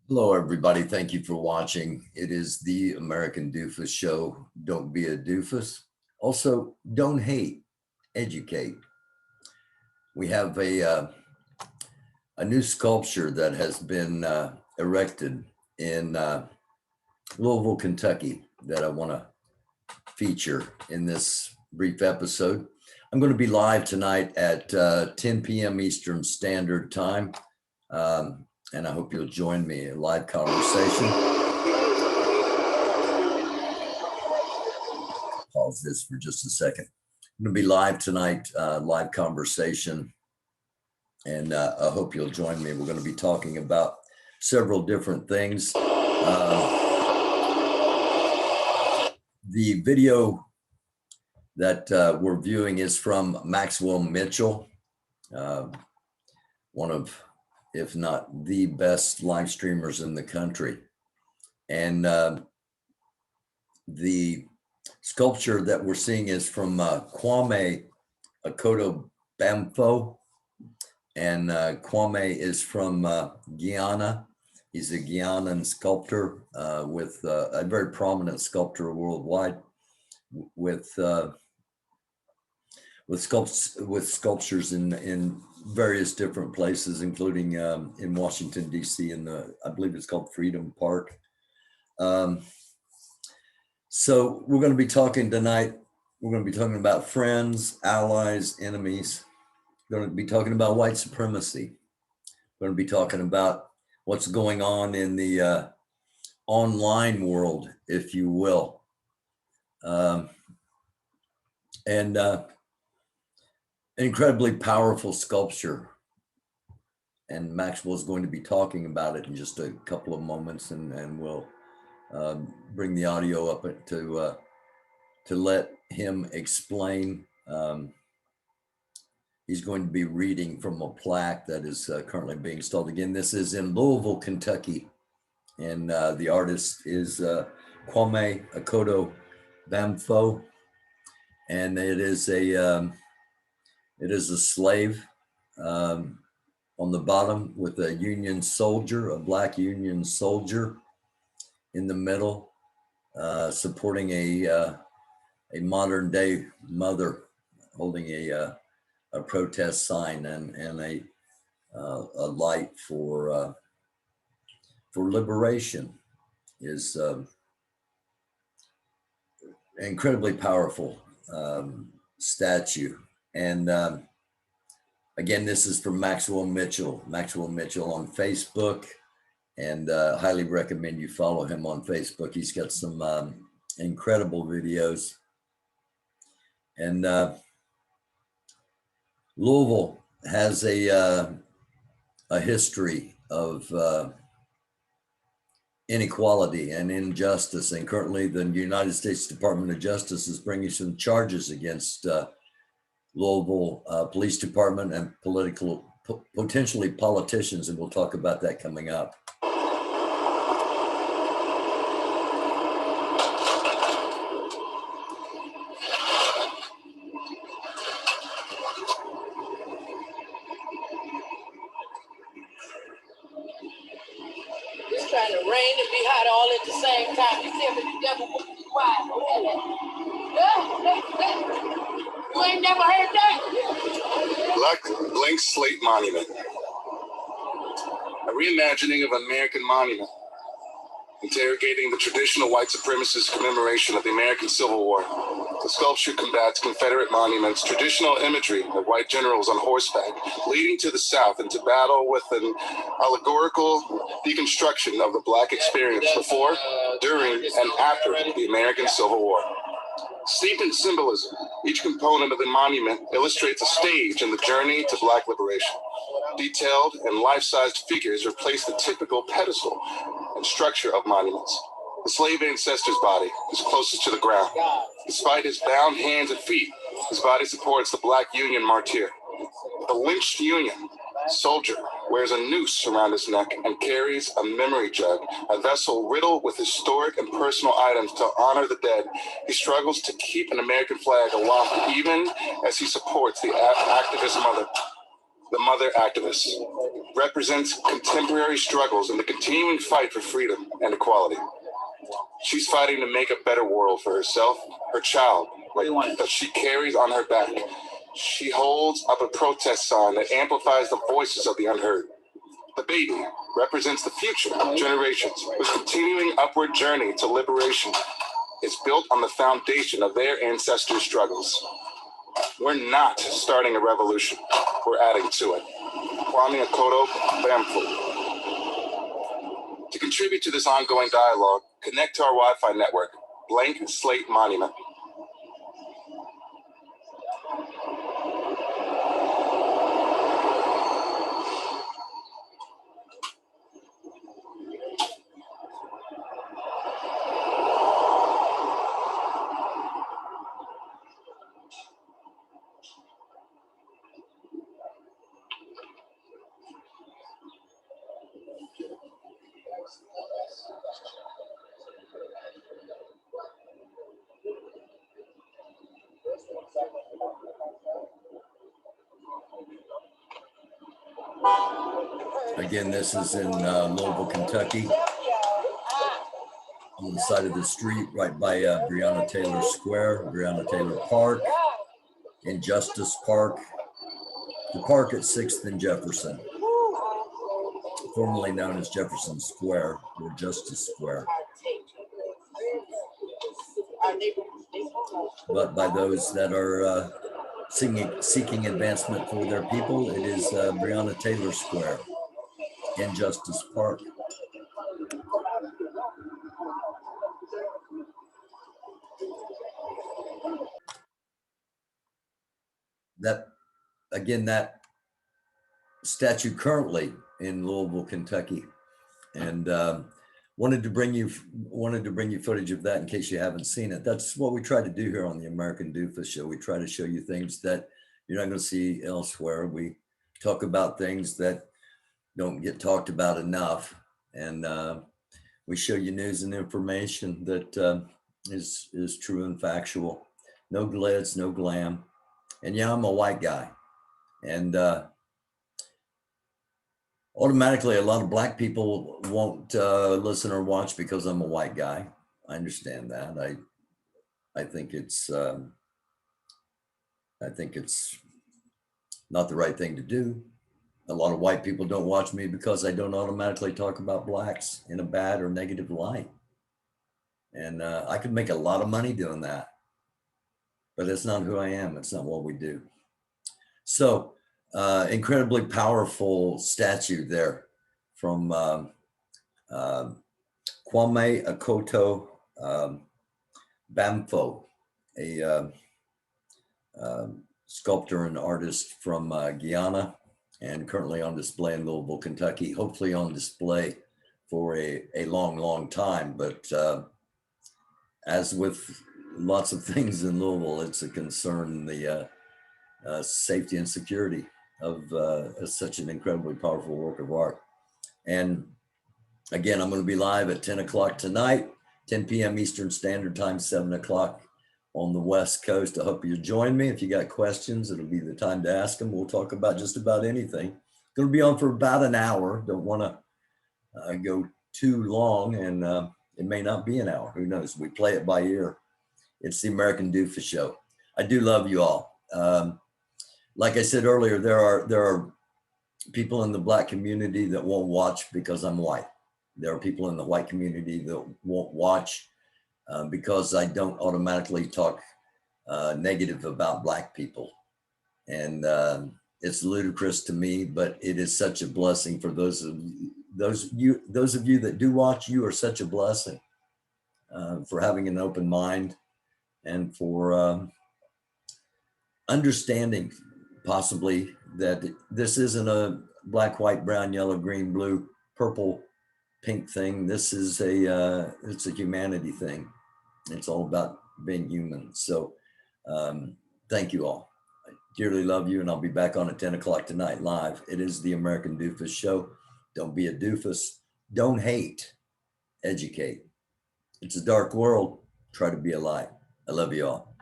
Hello, everybody. Thank you for watching. It is the American Doofus Show. Don't be a doofus. Also, don't hate, educate. We have a new sculpture that has been erected in Louisville, Kentucky that I want to feature in this brief episode. I'm going to be live tonight at 10 p.m. Eastern Standard Time. And I hope you'll join me in a live conversation. Pause this for just a second. I'm going to be live tonight, live conversation. And I hope you'll join me. We're going to be talking about several different things. The video that we're viewing is from Maxwell Mitchell, one of, if not the best live streamers in the country. And the sculpture that we're seeing is from Kwame Akoto Bamfo. And Kwame is from Guyana. He's a Guyanan sculptor with a very prominent sculptor worldwide with sculptures in various different places, including in Washington, D.C. in I believe it's called Freedom Park. So we're going to be talking tonight. We're going to be talking about friends, allies, enemies. We're going to be talking about white supremacy. We're going to be talking about what's going on in the online world, if you will. Incredibly powerful sculpture. And Maxwell is going to be talking about it in just a couple of moments, and we'll bring the audio up to let him explain. He's going to be reading from a plaque that is currently being installed. Again, this is in Louisville, Kentucky, and the artist is Kwame Akoto Bamfo, and it is a slave on the bottom with a Union soldier, a black Union soldier in the middle, supporting a modern day mother holding a protest sign and a light for liberation. Is incredibly powerful statue. And again, this is from Maxwell Mitchell on Facebook, and highly recommend you follow him on Facebook. He's got some incredible videos. And Louisville has a history of inequality and injustice, and currently the United States Department of Justice is bringing some charges against Louisville Police Department and potentially politicians, and we'll talk about that coming up. It's trying to rain and be hot all at the same time. You see if the devil will be quiet. You ain't never heard that? Black Blank Slate Monument. A reimagining of an American monument, interrogating the traditional white supremacist commemoration of the American Civil War. The sculpture combats Confederate monuments, traditional imagery of white generals on horseback, leading to the South into battle with an allegorical deconstruction of the Black experience before, during, and after the American Civil War. Steeped in symbolism, each component of the monument illustrates a stage in the journey to Black liberation. Detailed and life-sized figures replace the typical pedestal and structure of monuments. The slave ancestor's body is closest to the ground. Despite his bound hands and feet, his body supports the Black Union martyr. The lynched Union soldier wears a noose around his neck and carries a memory jug, a vessel riddled with historic and personal items to honor the dead. He struggles to keep an American flag aloft even as he supports the activist mother. the mother activist, represents contemporary struggles in the continuing fight for freedom and equality. She's fighting to make a better world for herself, her child, that she carries on her back. She holds up a protest sign that amplifies the voices of the unheard. The baby represents the future generations whose continuing upward journey to liberation is built on the foundation of their ancestors' struggles. We're not starting a revolution, we're adding to it. Kwame, Akoto, Bamfo. To contribute to this ongoing dialogue, connect to our Wi-Fi network, Blank Slate Monument. Again, this is in Louisville, Kentucky, on the side of the street right by Breonna Taylor Square, Breonna Taylor Park, Injustice Park, the park at 6th and Jefferson, formerly known as Jefferson Square or Justice Square. But by those that are seeking advancement for their people, it is Breonna Taylor Square, Injustice Park. That, again, that statue currently in Louisville, Kentucky, and wanted to bring you footage of that in case you haven't seen it. That's what we try to do here on the American Doofus Show. We try to show you things that you're not going to see elsewhere. We talk about things that don't get talked about enough, and we show you news and information that is true and factual. No glitz, no glam. And yeah, I'm a white guy, and automatically a lot of black people won't listen or watch because I'm a white guy. I understand that. I think it's not the right thing to do. A lot of white people don't watch me because I don't automatically talk about blacks in a bad or negative light. And I could make a lot of money doing that, but it's not who I am. It's not what we do. So incredibly powerful statue there from Kwame Akoto Bamfo, a sculptor and artist from Guyana, and currently on display in Louisville, Kentucky, hopefully on display for a long, long time. But as with lots of things in Louisville, it's a concern, the safety and security of such an incredibly powerful work of art. And again, I'm going to be live at 10 o'clock tonight, 10 p.m. Eastern Standard Time, 7 o'clock on the West Coast. I hope you join me. If you got questions, it'll be the time to ask them. We'll talk about just about anything. Going to be on for about an hour. Don't want to go too long, and it may not be an hour. Who knows? We play it by ear. It's the American Doofus Show. I do love you all. Like I said earlier, there are people in the black community that won't watch because I'm white. There are people in the white community that won't watch because I don't automatically talk negative about black people. And it's ludicrous to me, but it is such a blessing for those of you that do watch. You are such a blessing for having an open mind and for understanding possibly that this isn't a black, white, brown, yellow, green, blue, purple, pink thing. This is it's a humanity thing. It's all about being human. So thank you all. I dearly love you, and I'll be back on at 10 o'clock tonight live. It is the American Doofus Show. Don't be a doofus. Don't hate. Educate. It's a dark world. Try to be a light. I love you all.